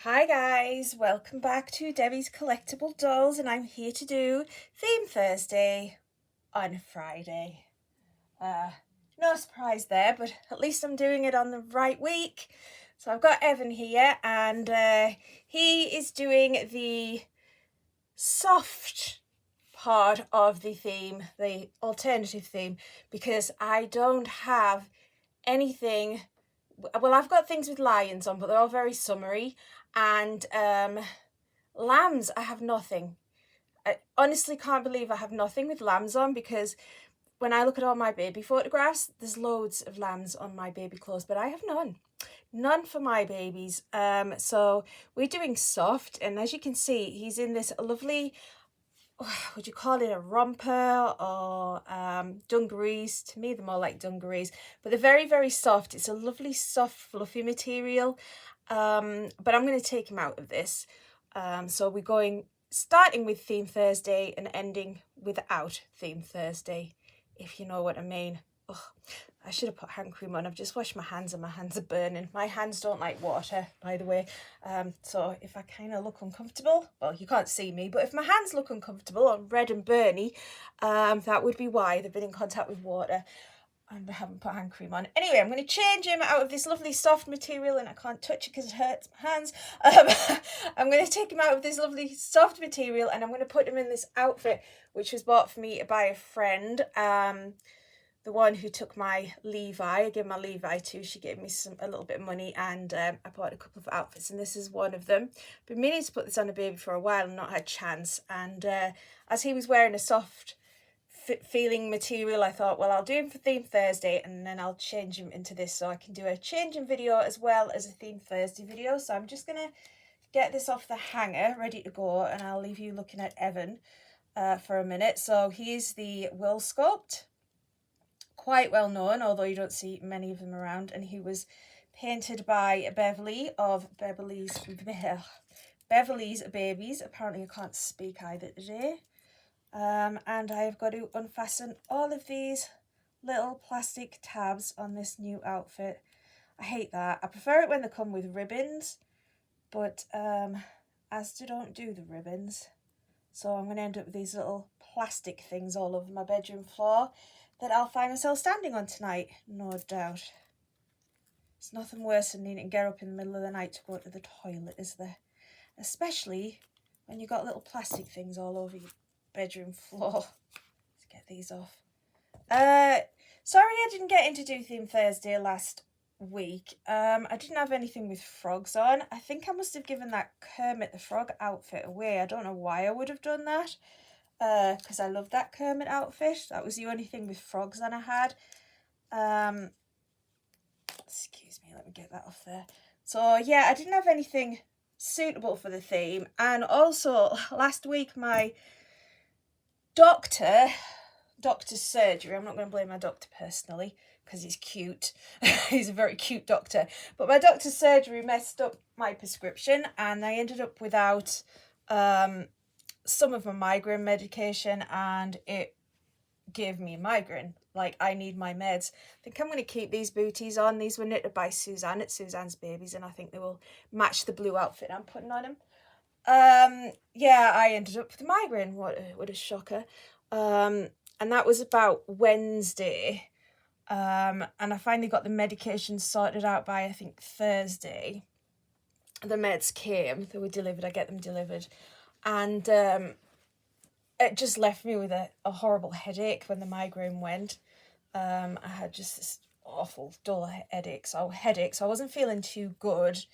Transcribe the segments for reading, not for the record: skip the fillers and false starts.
Hi guys, welcome back to Debbie's Collectible Dolls, and I'm here to do Theme Thursday on Friday. No surprise there, but at least I'm doing it on the right week. So I've got Evan here, and he is doing the soft part of the theme, the alternative theme, because I don't have anything. Well, I've got things with lions on, but they're all very summery, and lambs, I have nothing. I honestly can't believe I have nothing with lambs on, because when I look at all my baby photographs, there's loads of lambs on my baby clothes, but I have none for my babies. So we're doing soft, and as you can see, he's in this lovely, would you call it a romper or dungarees? To me, they're more like dungarees, but they're very, very soft. It's a lovely, soft, fluffy material. But I'm going to take him out of this. So we're going, starting with Theme Thursday and ending without Theme Thursday, if you know what I mean. Ugh, I should have put hand cream on. I've just washed my hands and my hands are burning. My hands don't like water, by the way. So if I kind of look uncomfortable, well, you can't see me, but if my hands look uncomfortable and red and burny, that would be why. They've been in contact with water and I haven't put hand cream on. Anyway, I'm going to change him out of this lovely soft material, and I can't touch it because it hurts my hands. I'm going to take him out of this lovely soft material, and I'm going to put him in this outfit, which was bought for me by a friend. The one who took my Levi, I gave my Levi to, she gave me a little bit of money, and I bought a couple of outfits, and this is one of them. Been meaning to put this on a baby for a while and not had a chance, and as he was wearing a soft feeling material, I thought, well, I'll do him for Theme Thursday, and then I'll change him into this, so I can do a changing video as well as a Theme Thursday video. So I'm just gonna get this off the hanger ready to go, and I'll leave you looking at Evan for a minute. So here's the Will sculpt, quite well known, although you don't see many of them around, and he was painted by Beverly of Beverly's Babies. Apparently I can't speak either today. And I've got to unfasten all of these little plastic tabs on this new outfit. I hate that. I prefer it when they come with ribbons, but Asda don't do the ribbons, so I'm going to end up with these little plastic things all over my bedroom floor that I'll find myself standing on tonight, no doubt. It's nothing worse than needing to get up in the middle of the night to go to the toilet, is there? Especially when you've got little plastic things all over your bedroom floor. Let's get these off. Sorry I didn't get into do Theme Thursday last week. I didn't have anything with frogs on. I think I must have given that Kermit the Frog outfit away. I don't know why I would have done that, because I love that Kermit outfit. That was the only thing with frogs on I had. Excuse me, let me get that off there. So yeah, I didn't have anything suitable for the theme, and also last week my doctor's surgery, I'm not going to blame my doctor personally because he's cute. He's a very cute doctor, but my doctor's surgery messed up my prescription, and I ended up without some of my migraine medication, and it gave me a migraine. Like, I need my meds. I think I'm going to keep these booties on. These were knitted by Suzanne at Suzanne's Babies, and I think they will match the blue outfit I'm putting on him. Yeah, I ended up with a migraine. What a shocker. And that was about Wednesday. And I finally got the medication sorted out by, I think, Thursday. The meds came, they were delivered, I get them delivered. And it just left me with a horrible headache when the migraine went. I had just this awful dull headache, so I wasn't feeling too good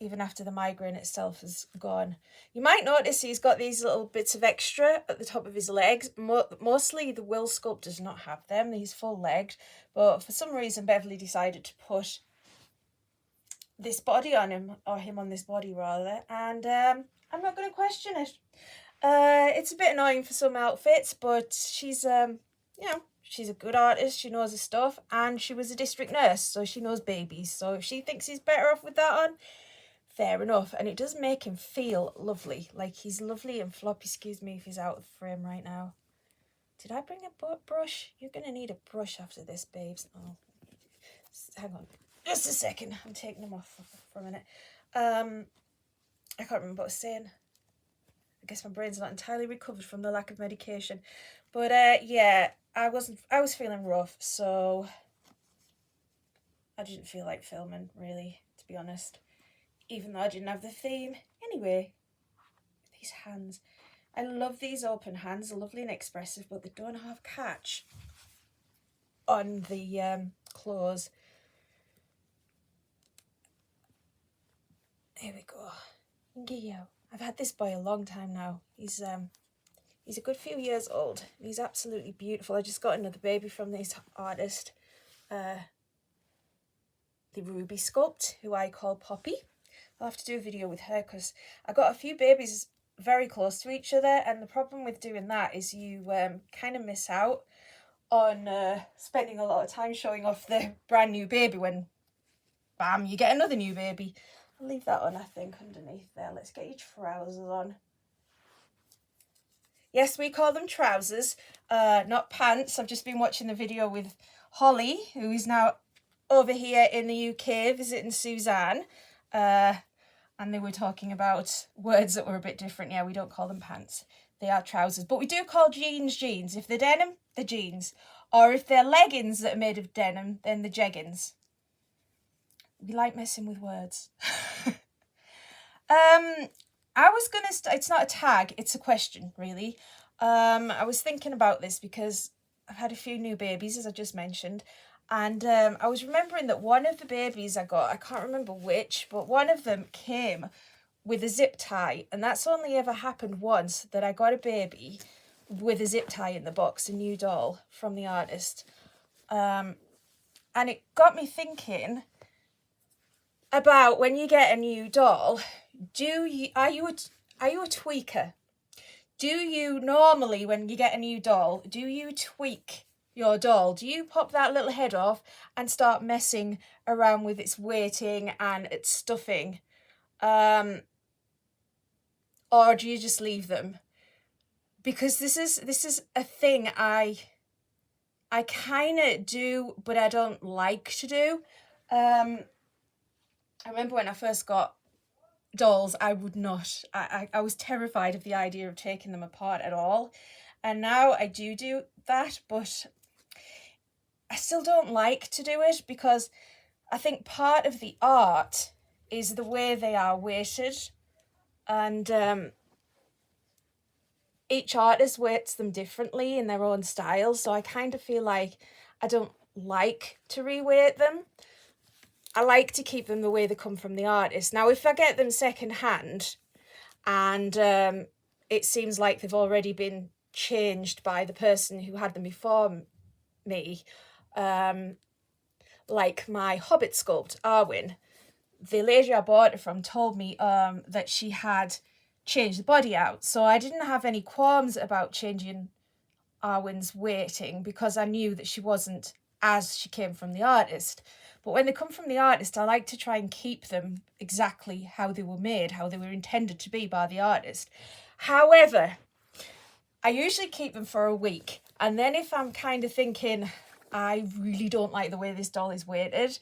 even after the migraine itself is gone. You might notice he's got these little bits of extra at the top of his legs. Mostly the Will sculpt does not have them. He's full-legged, but for some reason Beverly decided to put this body on him, or him on this body rather, and I'm not going to question it. It's a bit annoying for some outfits, but she's she's a good artist, she knows her stuff, and she was a district nurse, so she knows babies. So if she thinks he's better off with that on, fair enough. And it does make him feel lovely, like he's lovely and floppy. Excuse me if he's out of frame right now. Did I bring a brush? You're gonna need a brush after this, babes. Oh, hang on just a second, I'm taking them off for a minute. I can't remember what I was saying. I guess my brain's not entirely recovered from the lack of medication. But yeah, I was feeling rough, so I didn't feel like filming, really, to be honest. Even though I didn't have the theme. Anyway, these hands. I love these open hands. They're lovely and expressive, but they don't have catch on the claws. Here we go. Gio. I've had this boy a long time now. He's a good few years old. He's absolutely beautiful. I just got another baby from this artist, the Ruby Sculpt, who I call Poppy. I'll have to do a video with her because I got a few babies very close to each other, and the problem with doing that is you kind of miss out on spending a lot of time showing off the brand new baby when, bam, you get another new baby. I'll leave that on, I think, underneath there. Let's get your trousers on. Yes, we call them trousers, not pants. I've just been watching the video with Holly, who is now over here in the UK visiting Suzanne. And they were talking about words that were a bit different. Yeah, we don't call them pants. They are trousers. But we do call jeans jeans. If they're denim, they're jeans. Or if they're leggings that are made of denim, then they're jeggings. We like messing with words. I was going to... It's not a tag, it's a question, really. I was thinking about this because I've had a few new babies, as I just mentioned. And I was remembering that one of the babies I got, I can't remember which, but one of them came with a zip tie. And that's only ever happened once, that I got a baby with a zip tie in the box, a new doll from the artist. And it got me thinking about when you get a new doll, are you a tweaker? Do you normally, when you get a new doll, do you tweak your doll? Do you pop that little head off and start messing around with its weighting and its stuffing? Or do you just leave them? Because this is a thing I kind of do, but I don't like to do. I remember when I first got dolls, I would not. I was terrified of the idea of taking them apart at all. And now I do that, but I still don't like to do it because I think part of the art is the way they are weighted. And each artist weights them differently in their own style. So I kind of feel like I don't like to reweight them. I like to keep them the way they come from the artist. Now, if I get them secondhand and it seems like they've already been changed by the person who had them before me, like my Hobbit sculpt, Arwen, the lady I bought it from told me that she had changed the body out. So I didn't have any qualms about changing Arwen's weighting because I knew that she wasn't as she came from the artist. But when they come from the artist, I like to try and keep them exactly how they were made, how they were intended to be by the artist. However, I usually keep them for a week. And then if I'm kind of thinking, I really don't like the way this doll is weighted,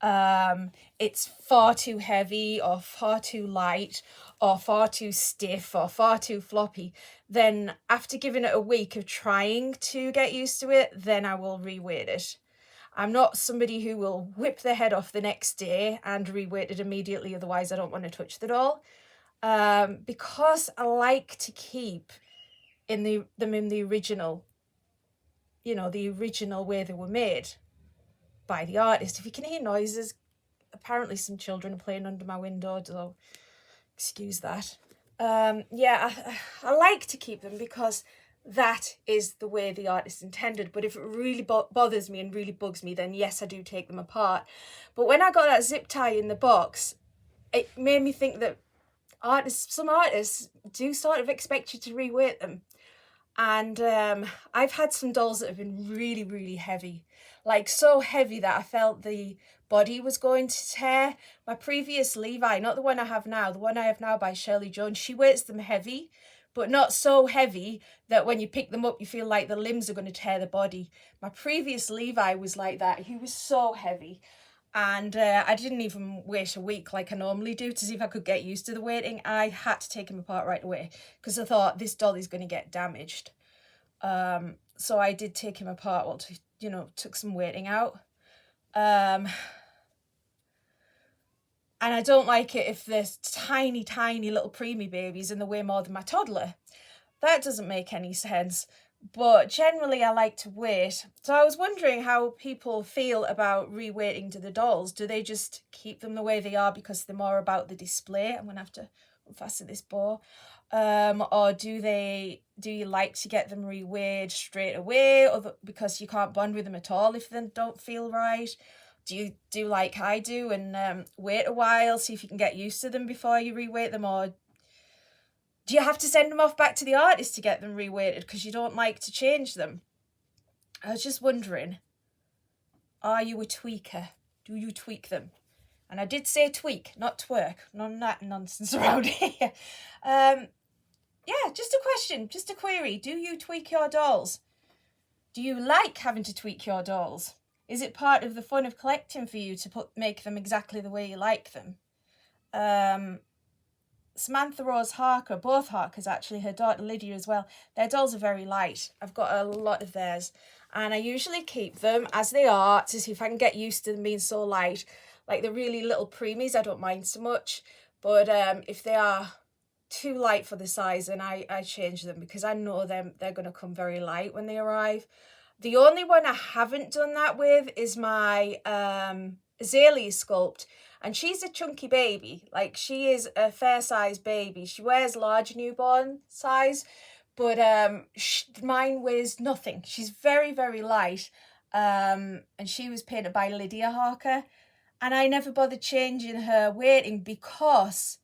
it's far too heavy or far too light or far too stiff or far too floppy, then after giving it a week of trying to get used to it, then I will reweight it. I'm not somebody who will whip the head off the next day and reweight it immediately, otherwise I don't want to touch the doll. Because I like to keep them in the original, the original way they were made by the artist. If you can hear noises, apparently some children are playing under my window, so excuse that. Yeah, I like to keep them because that is the way the artist intended. But if it really bothers me and really bugs me, then yes, I do take them apart. But when I got that zip tie in the box, it made me think that some artists do sort of expect you to reweight them. And I've had some dolls that have been really, really heavy. Like so heavy that I felt the body was going to tear. My previous Levi, not the one I have now, the one I have now by Shirley Jones, she weights them heavy, but not so heavy that when you pick them up, you feel like the limbs are going to tear the body. My previous Levi was like that. He was so heavy. And I didn't even wait a week like I normally do to see if I could get used to the waiting. I had to take him apart right away because I thought this doll is going to get damaged. So I did take him apart, well, took some waiting out. And I don't like it if there's tiny, tiny little preemie babies and they weigh more than my toddler. That doesn't make any sense. But generally I like to wait. So I was wondering how people feel about reweighting to the dolls. Do they just keep them the way they are because they're more about the display? I'm going to have to unfasten this bow. Or do you like to get them reweighed straight away, or because you can't bond with them at all if they don't feel right? Do you do like I do and wait a while, see if you can get used to them before you reweight them, or do you have to send them off back to the artist to get them reweighted because you don't like to change them? I was just wondering, are you a tweaker? Do you tweak them? And I did say tweak, not twerk. None of that nonsense around here. Yeah, just a question, just a query. Do you tweak your dolls? Do you like having to tweak your dolls? Is it part of the fun of collecting for you to make them exactly the way you like them? Samantha Rose Harker, both Harkers actually, her daughter Lydia as well, their dolls are very light. I've got a lot of theirs. And I usually keep them as they are to see if I can get used to them being so light. Like the really little preemies, I don't mind so much. But if they are too light for the size, then I change them because I know they're going to come very light when they arrive. The only one I haven't done that with is my Azalea sculpt, and she's a chunky baby. Like, she is a fair size baby. She wears large newborn size, but mine weighs nothing. She's very, very light, and she was painted by Lydia Harker, and I never bothered changing her weighting because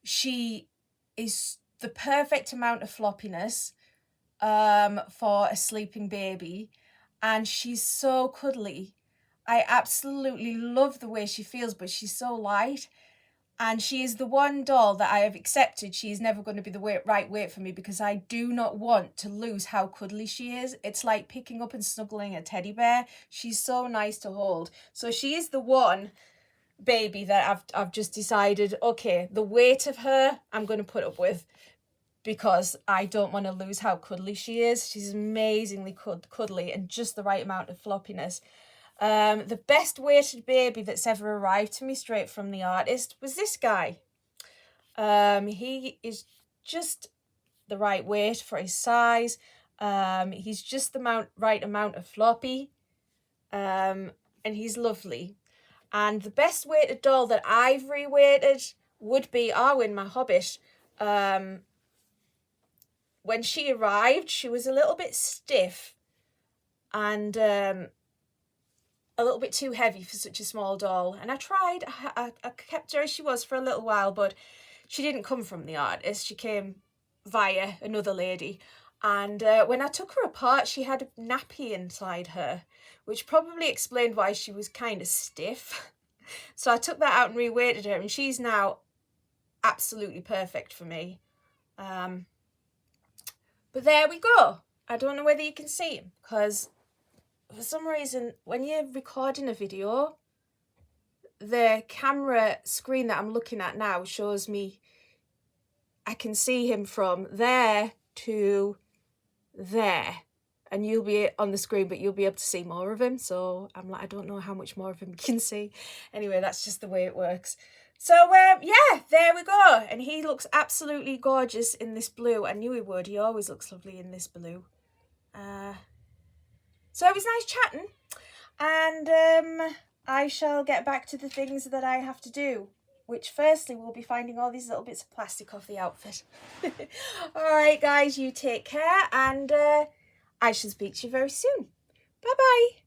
she is the perfect amount of floppiness for a sleeping baby, and she's so cuddly. I absolutely love the way she feels, but she's so light, and she is the one doll that I have accepted she is never going to be the right weight for me because I do not want to lose how cuddly she is. It's like picking up and snuggling a teddy bear. She's so nice to hold. So she is the one baby that I've just decided, okay, the weight of her I'm going to put up with because I don't want to lose how cuddly she is. She's amazingly cuddly and just the right amount of floppiness. The best weighted baby that's ever arrived to me straight from the artist was this guy. He is just the right weight for his size. He's just the right amount of floppy, and he's lovely. And the best weighted doll that I've reweighted would be Arwen, my hobbit. When she arrived, she was a little bit stiff and a little bit too heavy for such a small doll. And I tried, I kept her as she was for a little while, but she didn't come from the artist. She came via another lady. And when I took her apart, she had a nappy inside her, which probably explained why she was kind of stiff. So I took that out and reweighted her, and she's now absolutely perfect for me. But there we go. I don't know whether you can see him, because for some reason, when you're recording a video, the camera screen that I'm looking at now shows me I can see him from there to there. And you'll be on the screen, but you'll be able to see more of him. So I'm like, I don't know how much more of him you can see. Anyway, that's just the way it works. So, yeah, there we go. And he looks absolutely gorgeous in this blue. I knew he would. He always looks lovely in this blue. So it was nice chatting. And I shall get back to the things that I have to do, which firstly will be finding all these little bits of plastic off the outfit. All right, guys, you take care. And I shall speak to you very soon. Bye-bye.